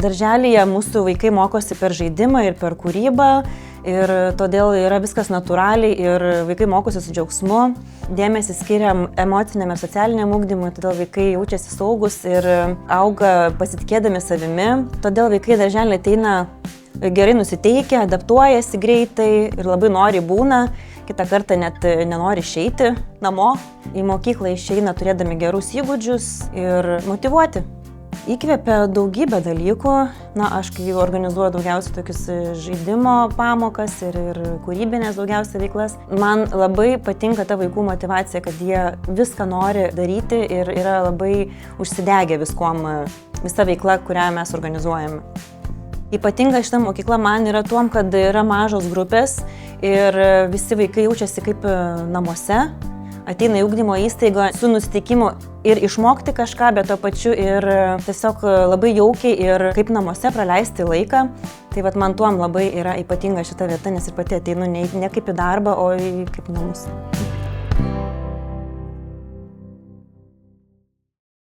Darželyje mūsų vaikai mokosi per žaidimą ir per kūrybą ir todėl yra viskas natūraliai ir vaikai mokosi su džiaugsmu. Dėmesį skiriam emociniam ir socialiniam ugdymui, todėl vaikai jaučiasi saugus ir auga pasitikėdami savimi. Todėl vaikai darželį ateina gerai nusiteikę, adaptuojasi greitai ir labai nori būna. Kitą kartą net nenori išeiti namo. Į mokyklą išeina turėdami gerus įgūdžius ir motyvuoti. Įkvėpia daugybę dalykų. Aš kai organizuoju daugiausiai tokius žaidimo pamokas ir kūrybinės daugiausiai veiklas. Man labai patinka ta vaikų motyvacija, kad jie viską nori daryti ir yra labai užsidegę viskuom, visa veikla, kurią mes organizuojame. Ypatinga šita mokykla man yra tuom, kad yra mažos grupės ir visi vaikai jaučiasi kaip namuose. Ateina į ugdymo įstaigą su nusiteikimu ir išmokti kažką, bet to pačiu ir tiesiog labai jaukiai ir kaip namuose praleisti laiką. Tai man tuom labai yra ypatinga šita vieta, nes ir pati ateinu ne kaip į darbą, o kaip namus.